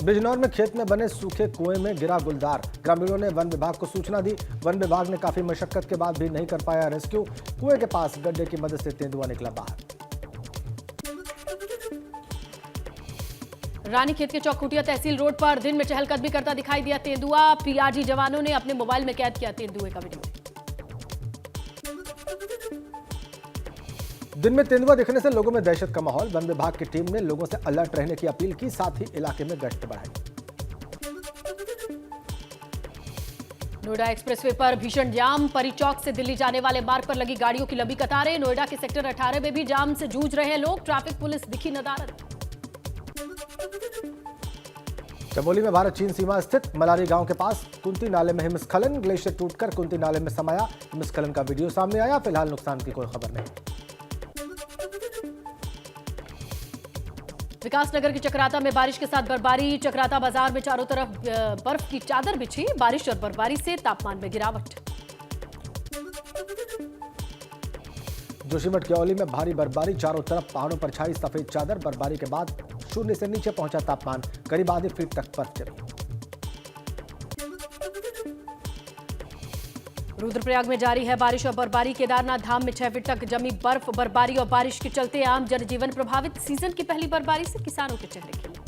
बिजनौर में खेत में बने सूखे कुएं में गिरा गुलदार। ग्रामीणों ने वन विभाग को सूचना दी। वन विभाग ने काफी मशक्कत के बाद भी नहीं कर पाया रेस्क्यू। कुएं के पास गड्ढे की मदद से तेंदुआ निकला बाहर। रानीखेत के चौखुटिया तहसील रोड पर दिन में चहलकदमी करता दिखाई दिया तेंदुआ। पीआरजी जवानों ने अपने मोबाइल में कैद किया तेंदुए का वीडियो। दिन में तेंदुआ दिखने से लोगों में दहशत का माहौल। वन विभाग की टीम ने लोगों से अलर्ट रहने की अपील की, साथ ही इलाके में गश्त बढ़ाई। नोएडा एक्सप्रेसवे पर भीषण जाम। परी चौक से दिल्ली जाने वाले मार्ग पर लगी गाड़ियों की लंबी कतारें। नोएडा के सेक्टर 18 में भी जाम से जूझ रहे हैं लोग। ट्रैफिक पुलिस दिखी नदारद। चमोली में भारत चीन सीमा स्थित मलारी गांव के पास कुंती नाले में हिमस्खलन। ग्लेशियर टूटकर कुंती नाले में समाया। हिमस्खलन का वीडियो सामने आया। फिलहाल नुकसान की कोई खबर नहीं। विकासनगर की चक्राता में बारिश के साथ बर्फबारी। चक्राता बाजार में चारों तरफ बर्फ की चादर बिछी। बारिश और बर्फबारी से तापमान में गिरावट। जोशीमठ क्योली में भारी बर्फबारी। चारों तरफ पहाड़ों पर छाई सफेद चादर। बर्फबारी के बाद शून्य से नीचे पहुंचा तापमान। करीब आधे फीट तक बर्फ जमी। रुद्रप्रयाग में जारी है बारिश और बर्फबारी। केदारनाथ धाम में 6 फीट तक जमी बर्फ। बर्फबारी और बारिश के चलते आम जनजीवन प्रभावित। सीजन की पहली बर्फबारी से किसानों के चेहरे खिले।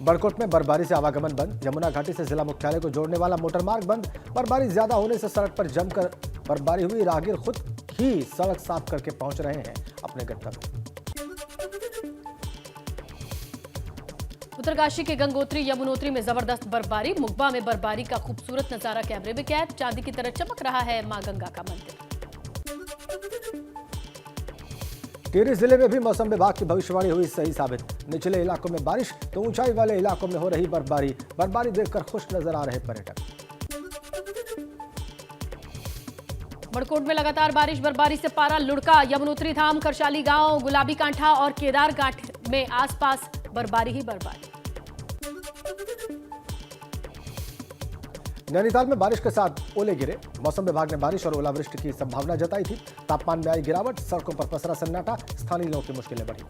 बड़कोट में बर्फबारी से आवागमन बंद। यमुना घाटी से जिला मुख्यालय को जोड़ने वाला मोटर मार्ग बंद। बर्फबारी ज्यादा होने से सड़क पर जमकर बर्फबारी हुई। राहगीर खुद ही सड़क साफ करके पहुंच रहे हैं अपने गंतव्य। उत्तरकाशी के गंगोत्री यमुनोत्री में जबरदस्त बर्फबारी। मुगबा में बर्फबारी का खूबसूरत नजारा कैमरे में कैद। चांदी की तरह चमक रहा है मां गंगा का मंदिर। टिहरी जिले में भी मौसम विभाग की भविष्यवाणी हुई सही साबित। निचले इलाकों में बारिश तो ऊंचाई वाले इलाकों में हो रही बर्फबारी। बर्फबारी देखकर खुश नजर आ रहे पर्यटक। बड़कोट में लगातार बारिश बर्फबारी से पारा लुढ़का। यमुनोत्री धाम, करशाली गांव, गुलाबी कांठा और केदार घाट में आसपास बर्फबारी ही बर्फबारी। नैनीताल में बारिश के साथ ओले गिरे। मौसम विभाग ने बारिश और ओलावृष्टि की संभावना जताई थी। तापमान में आई गिरावट। सड़कों पर पसरा सन्नाटा। स्थानीय लोगों की मुश्किलें बढ़ी।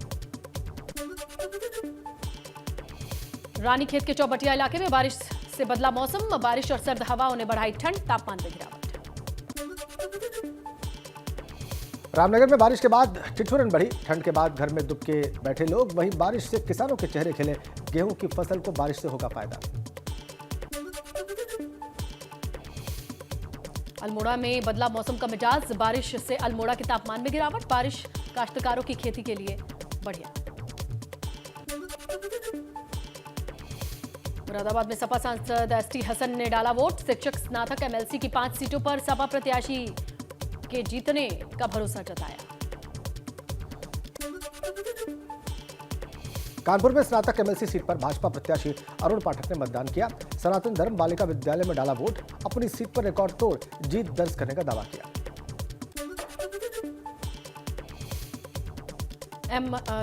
रानीखेत के चौबटिया इलाके में बारिश से बदला मौसम। बारिश और सर्द हवाओं ने बढ़ाई ठंड। तापमान में गिरावट। रामनगर में बारिश के बाद ठिठुरन बढ़ी। ठंड के बाद घर में दुबके बैठे लोग। वहीं बारिश से किसानों के चेहरे खिले। गेहूं की फसल को बारिश से होगा फायदा। अल्मोड़ा में बदला मौसम का मिजाज। बारिश से अल्मोड़ा के तापमान में गिरावट। बारिश काश्तकारों की खेती के लिए बढ़िया। मुरादाबाद में सपा सांसद एसटी हसन ने डाला वोट। शिक्षक स्नातक एमएलसी की 5 सीटों पर सपा प्रत्याशी के जीतने का भरोसा जताया। कानपुर में स्नातक एमएलसी सीट पर भाजपा प्रत्याशी अरुण पाठक ने मतदान किया। सनातन धर्म बालिका विद्यालय में डाला वोट। अपनी सीट पर रिकॉर्ड तोड़ जीत दर्ज करने का दावा किया।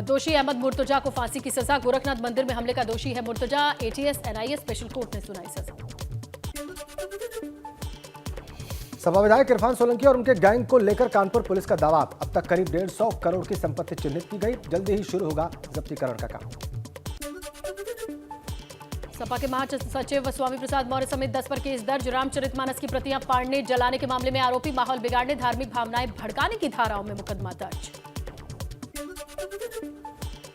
दोषी अहमद मुर्तजा को फांसी की सजा। गोरखनाथ मंदिर में हमले का दोषी है Murtaza. ATS NIA special court ने सुनाई सजा। सपा विधायक इरफान सोलंकी और उनके गैंग को लेकर कानपुर पुलिस का दावा। अब तक करीब 150 करोड़ की संपत्ति चिन्हित की गई। जल्दी ही शुरू होगा जब्तीकरण का काम। सपा के महासचिव स्वामी प्रसाद मौर्य समेत 10 पर केस दर्ज। रामचरितमानस की प्रतियां फाड़ने जलाने के मामले में आरोपी। माहौल बिगाड़ने, धार्मिक भावनाएं भड़काने की धाराओं में मुकदमा दर्ज।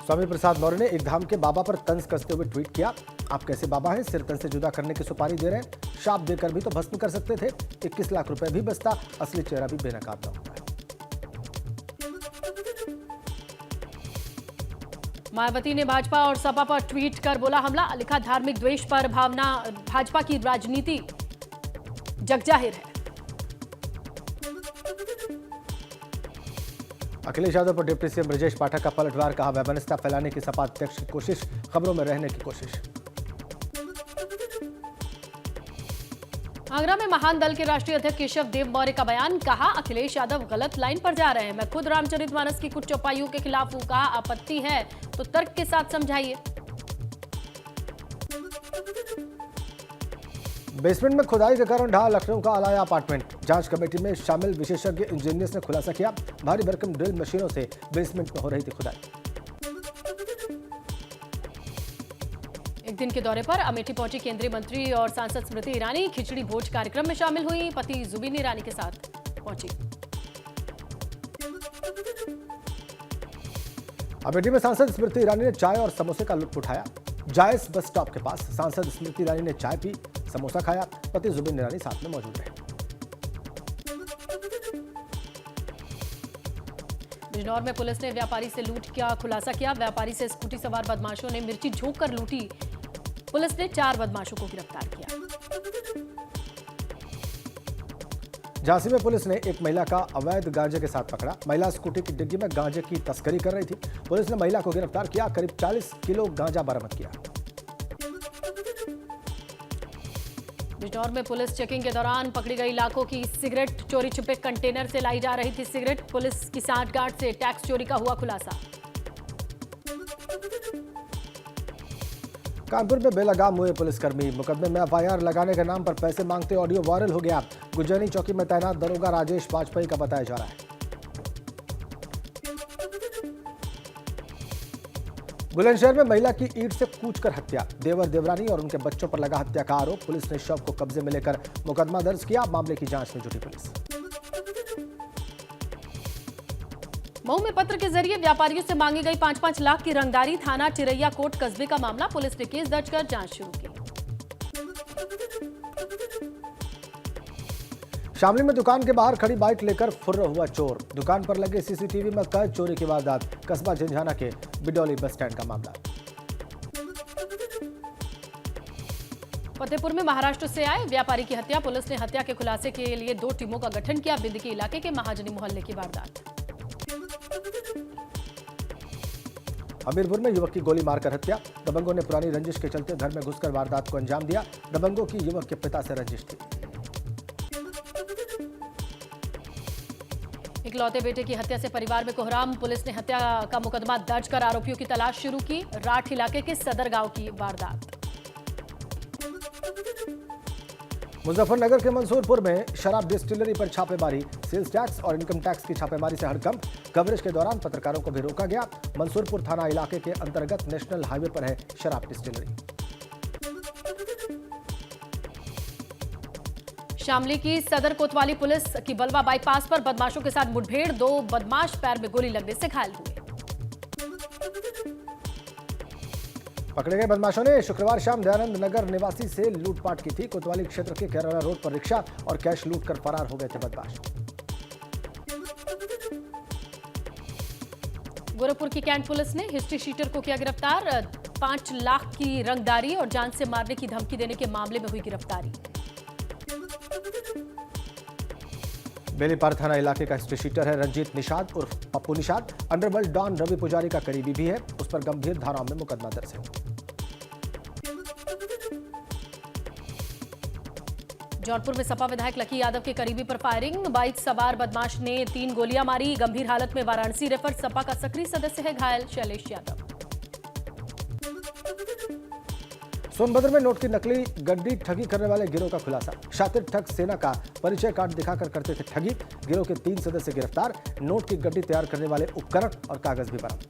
स्वामी प्रसाद मौर्य ने एक धाम के बाबा पर तंज कसते हुए ट्वीट किया, आप कैसे बाबा हैं, सिर तन से जुदा करने की सुपारी दे रहे हैं। शाप देकर भी तो भस्म कर सकते थे। 21 लाख रुपए भी बचता, असली चेहरा भी बेनकाब न होता है। मायावती ने भाजपा और सपा पर ट्वीट कर बोला हमला। लिखा धार्मिक द्वेष पर भावना भाजपा की राजनीति जगजाहिर है। अखिलेश यादव पर डिप्टी सीएम ब्रजेश पाठक का पलटवार। कहा वैमनस्यता फैलाने की सपा अध्यक्ष की कोशिश, खबरों में रहने की कोशिश। आगरा में महान दल के राष्ट्रीय अध्यक्ष केशव देव मौर्य का बयान। कहा अखिलेश यादव गलत लाइन पर जा रहे हैं। मैं खुद रामचरितमानस की कुछ चौपाइयों के खिलाफ हूं। कहा आपत्ति है तो तर्क के साथ समझाइए। बेसमेंट में खुदाई के कारण ढहा लखनऊ का अलाया अपार्टमेंट। जांच कमेटी में शामिल विशेषज्ञ इंजीनियर्स ने खुलासा किया, भारी भरकम ड्रिल मशीनों से बेसमेंट में हो रही थी खुदाई। एक दिन के दौरे पर अमेठी पहुंची केंद्रीय मंत्री और सांसद स्मृति ईरानी खिचड़ी भोज कार्यक्रम में शामिल हुई। पति जुबिन ईरानी के साथ पहुंची। अमेठी में सांसद स्मृति ईरानी ने चाय और समोसे का लुत्फ उठाया। जायस बस स्टॉप के पास सांसद स्मृति ईरानी ने चाय पी, समोसा खाया। पति जुबिन ईरानी साथ में मौजूद रहे। बिजनौर में पुलिस ने व्यापारी से लूट का खुलासा किया। व्यापारी से स्कूटी सवार बदमाशों ने मिर्ची झोंक कर लूटी। पुलिस ने 4 बदमाशों को गिरफ्तार किया। झांसी में पुलिस ने एक महिला का अवैध गांजे के साथ पकड़ा। महिला स्कूटी की डिग्गी में गांजे की तस्करी कर रही थी। पुलिस ने महिला को गिरफ्तार किया। करीब 40 किलो गांजा बरामद किया। बिजनौर में पुलिस चेकिंग के दौरान पकड़ी गई लाखों की सिगरेट। चोरी छुपे कंटेनर से लाई जा रही थी सिगरेट। पुलिस की सांठगांठ से टैक्स चोरी का हुआ खुलासा। कानपुर में बेलगाम हुए पुलिसकर्मी। मुकदमे में एफआईआर लगाने के नाम पर पैसे मांगते ऑडियो वायरल हो गया। गुजैनी चौकी में तैनात दरोगा राजेश वाजपेयी का बताया जा रहा है। बुलंदशहर में महिला की ईंट से कूचकर हत्या। देवर देवरानी और उनके बच्चों पर लगा हत्या का आरोप। पुलिस ने शव को कब्जे में लेकर मुकदमा दर्ज किया। मामले की जांच में जुटी पुलिस। मऊ में पत्र के जरिए व्यापारियों से मांगी गई 5-5 लाख की रंगदारी। थाना चिरैया कोट कस्बे का मामला। पुलिस ने केस दर्ज कर जांच शुरू की। शामली में दुकान के बाहर खड़ी बाइक लेकर फुर्र हुआ चोर। दुकान पर लगे सीसीटीवी में कैद चोरी की वारदात। कस्बा झंझाना के बिडौली बस स्टैंड का मामला। फतेहपुर में महाराष्ट्र से आए व्यापारी की हत्या। पुलिस ने हत्या के खुलासे के लिए 2 टीमों का गठन किया। बिंदकी इलाके के महाजनी मोहल्ले की वारदात। हमीरपुर में युवक की गोली मारकर हत्या। दबंगों ने पुरानी रंजिश के चलते घर में घुसकर वारदात को अंजाम दिया। दबंगों की युवक के पिता से रंजिश थी। इकलौते बेटे की हत्या से परिवार में कोहराम। पुलिस ने हत्या का मुकदमा दर्ज कर आरोपियों की तलाश शुरू की। राठ इलाके के सदर गांव की वारदात। मुजफ्फरनगर के मंसूरपुर में शराब डिस्टिलरी पर छापेमारी। सेल्स टैक्स और इनकम टैक्स की छापेमारी से हड़कंप। कवरेज के दौरान पत्रकारों को भी रोका गया। मंसूरपुर थाना इलाके के अंतर्गत नेशनल हाईवे पर है शराब डिस्टिलरी। शामली की सदर कोतवाली पुलिस की बलवा बाईपास पर बदमाशों के साथ मुठभेड़। 2 बदमाश पैर में गोली लगने से घायल हुए। पकड़े गए बदमाशों ने शुक्रवार शाम दयानंद नगर निवासी से लूटपाट की थी। कोतवाली क्षेत्र के केरला रोड पर रिक्शा और कैश लूटकर फरार हो गए थे बदमाश। गोरखपुर की कैंट पुलिस ने हिस्ट्री शीटर को किया गिरफ्तार। 5 लाख की रंगदारी और जान से मारने की धमकी देने के मामले में हुई गिरफ्तारी। बेलीपार थाना इलाके का हिस्ट्री शीटर है रंजीत निषाद उर्फ पप्पू निषाद। अंडरवर्ल्ड डॉन रवि पुजारी का करीबी भी है। उस पर गंभीर धाराओं में मुकदमा दर्ज है। जौनपुर में सपा विधायक लकी यादव के करीबी पर फायरिंग। बाइक सवार बदमाश ने 3 गोलियां मारी। गंभीर हालत में वाराणसी रेफर। सपा का सक्रिय सदस्य है घायल शैलेश यादव। सोनभद्र में नोट की नकली गड्डी ठगी करने वाले गिरोह का खुलासा। शातिर ठग सेना का परिचय कार्ड दिखाकर करते थे ठगी। गिरोह के 3 सदस्य गिरफ्तार। नोट की गड्डी तैयार करने वाले उपकरण और कागज भी बरामद।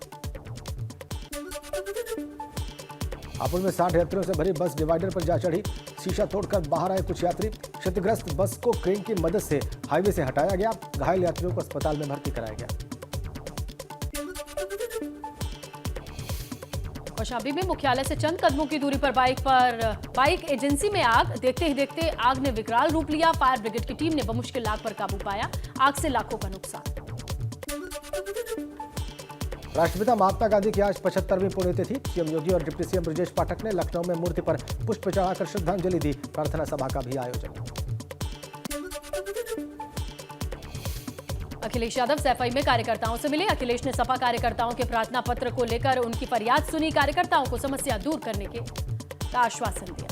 हापुड़ में 60 यात्रियों से भरी बस डिवाइडर पर जा चढ़ी। शीशा तोड़कर बाहर आए कुछ यात्री। क्षतिग्रस्त बस को क्रेन की मदद से हाईवे से हटाया गया। घायल यात्रियों को अस्पताल में भर्ती कराया गया। कौशाम्बी में मुख्यालय से चंद कदमों की दूरी पर बाइक एजेंसी में आग। देखते ही देखते आग ने विकराल रूप लिया। फायर ब्रिगेड की टीम ने बमुश्किल आग पर काबू पाया। आग से लाखों का नुकसान। राष्ट्रपिता महात्मा गांधी की आज 75वीं पुण्यतिथि। सीएम योगी और डिप्टी सीएम ब्रजेश पाठक ने लखनऊ में मूर्ति पर पुष्प चढ़ाकर श्रद्धांजलि दी। प्रार्थना सभा का भी आयोजन। अखिलेश यादव सैफई में कार्यकर्ताओं से मिले। अखिलेश ने सपा कार्यकर्ताओं के प्रार्थना पत्र को लेकर उनकी फरियाद सुनी। कार्यकर्ताओं को समस्या दूर करने का आश्वासन दिया।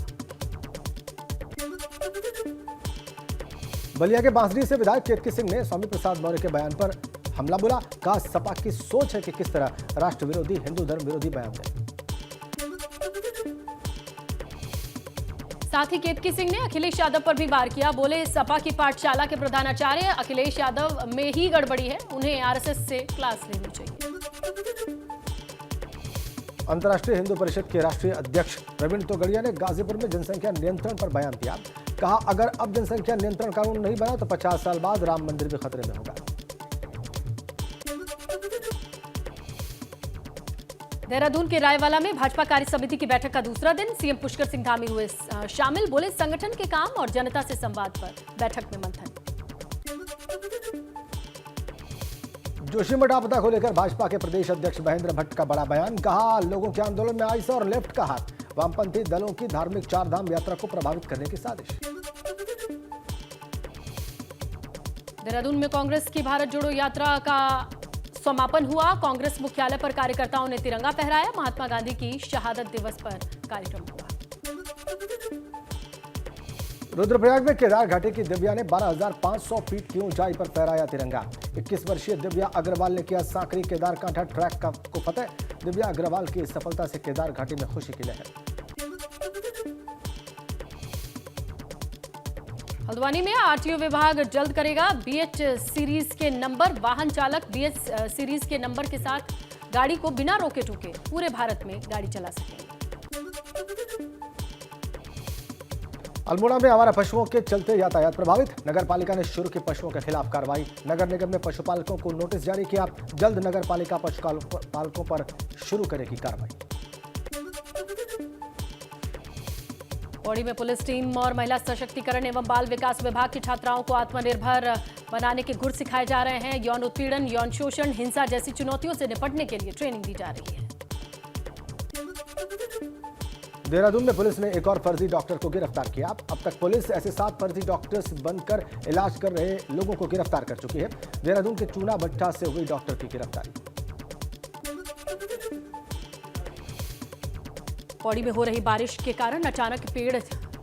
बलिया के बांसडी से विधायक केतकी सिंह ने स्वामी प्रसाद मौर्य के बयान पर हमला बोला। कहा सपा की सोच है कि किस तरह राष्ट्र विरोधी हिंदू धर्म विरोधी बयान दें। साथ ही केतकी सिंह ने अखिलेश यादव पर भी वार किया। बोले सपा की पाठशाला के प्रधानाचार्य अखिलेश यादव में ही गड़बड़ी है। उन्हें आरएसएस से क्लास लेनी चाहिए। अंतर्राष्ट्रीय हिंदू परिषद के राष्ट्रीय अध्यक्ष प्रवीण तोगड़िया ने गाजीपुर में जनसंख्या नियंत्रण पर बयान दिया। कहा, अगर अब जनसंख्या नियंत्रण कानून नहीं बना तो 50 साल बाद राम मंदिर भी खतरे में होगा। देहरादून के रायवाला में भाजपा कार्य समिति की बैठक का दूसरा दिन सीएम पुष्कर सिंह धामी हुए शामिल। बोले, संगठन के काम और जनता से संवाद पर बैठक में मंथन। जोशीमठ आपदा को लेकर भाजपा के प्रदेश अध्यक्ष महेंद्र भट्ट का बड़ा बयान। कहा, लोगों के आंदोलन में आईएसआई और लेफ्ट का हाथ, वामपंथी दलों की धार्मिक चारधाम यात्रा को प्रभावित करने की साजिश। देहरादून में कांग्रेस की भारत जोड़ो यात्रा का समापन हुआ। कांग्रेस मुख्यालय पर कार्यकर्ताओं ने तिरंगा फहराया। महात्मा गांधी की शहादत दिवस पर कार्यक्रम हुआ। रुद्रप्रयाग में केदार घाटी की दिव्या ने 12,500 फीट की ऊंचाई पर फहराया तिरंगा। 21 वर्षीय दिव्या अग्रवाल ने किया सांकरी केदार कांठा ट्रैक को फतेह। दिव्या अग्रवाल की सफलता से केदार घाटी में खुशी की लहर। हल्द्वानी में आरटीओ विभाग जल्द करेगा बीएच सीरीज के नंबर। वाहन चालक बीएच सीरीज के नंबर के साथ गाड़ी को बिना रोके टोके पूरे भारत में गाड़ी चला सकेंगे। अल्मोड़ा में आवारा पशुओं के चलते यातायात प्रभावित। नगर पालिका ने शुरू की पशुओं के खिलाफ कार्रवाई। नगर निगम ने पशुपालकों को नोटिस जारी किया। जल्द नगर पालिका पशुपालकों पर शुरू करेगी कार्रवाई। पौड़ी में पुलिस टीम और महिला सशक्तिकरण एवं बाल विकास विभाग की छात्राओं को आत्मनिर्भर बनाने के गुर सिखाए जा रहे हैं। यौन उत्पीड़न, यौन शोषण, हिंसा जैसी चुनौतियों से निपटने के लिए ट्रेनिंग दी जा रही है। देहरादून में पुलिस ने एक और फर्जी डॉक्टर को गिरफ्तार किया। अब तक पुलिस ऐसे 7 फर्जी डॉक्टर्स बनकर इलाज कर रहे लोगों को गिरफ्तार कर चुकी है। देहरादून के चूना भट्टा से हुई डॉक्टर की गिरफ्तारी। पौड़ी में हो रही बारिश के कारण अचानक पेड़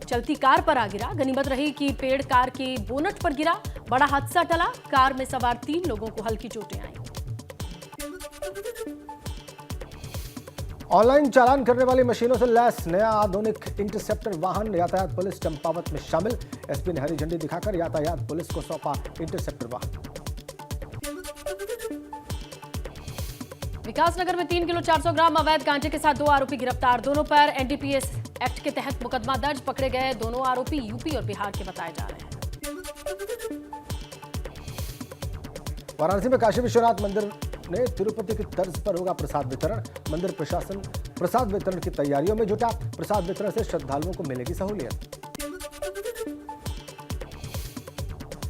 चलती कार पर आ गिरा। गनीमत रही कि पेड़ कार के बोनट पर गिरा। बड़ा हादसा टला। कार में सवार 3 लोगों को हल्की चोटें आईं। ऑनलाइन चालान करने वाली मशीनों से लैस नया आधुनिक इंटरसेप्टर वाहन। यातायात पुलिस चंपावत में शामिल। एसपी ने हरी झंडी दिखाकर यातायात पुलिस को सौंपा इंटरसेप्टर वाहन। विकासनगर में 3 किलो 400 ग्राम अवैध गांजे के साथ 2 आरोपी गिरफ्तार। दोनों पर एनडीपीएस एक्ट के तहत मुकदमा दर्ज। पकड़े गए दोनों आरोपी यूपी और बिहार के बताए जा रहे हैं। वाराणसी में काशी विश्वनाथ मंदिर ने तिरुपति की तर्ज पर होगा प्रसाद वितरण। मंदिर प्रशासन प्रसाद वितरण की तैयारियों में जुटा। प्रसाद वितरण से श्रद्धालुओं को मिलेगी सहूलियत।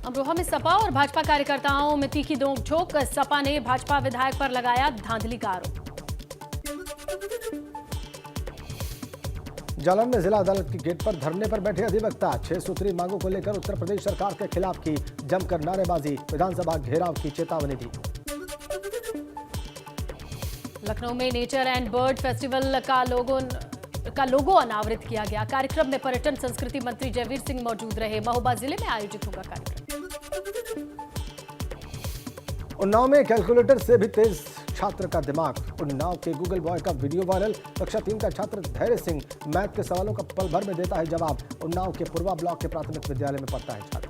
अमरोहा में सपा और भाजपा कार्यकर्ताओं में तीखी नोक-झोंक। सपा ने भाजपा विधायक पर लगाया धांधली का आरोप। जालौन में जिला अदालत के गेट पर धरने पर बैठे अधिवक्ता। 6 सूत्री मांगों को लेकर उत्तर प्रदेश सरकार के खिलाफ की जमकर नारेबाजी। विधानसभा घेराव की चेतावनी दी। लखनऊ में नेचर एंड बर्ड फेस्टिवल का लोगो अनावृत किया गया। कार्यक्रम में पर्यटन संस्कृति मंत्री जयवीर सिंह मौजूद रहे। महोबा जिले में आयोजित होगा कार्यक्रम। उन्नाव में कैलकुलेटर से भी तेज छात्र का दिमाग। उन्नाव के गूगल बॉय का वीडियो वायरल। कक्षा 3 का छात्र धैर्य सिंह मैथ के सवालों का पल भर में देता है जवाब। उन्नाव के पूर्वा ब्लॉक के प्राथमिक विद्यालय में पढ़ता है छात्र।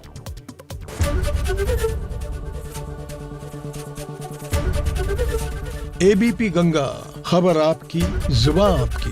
एबीपी गंगा, खबर आपकी, जुबान आपकी।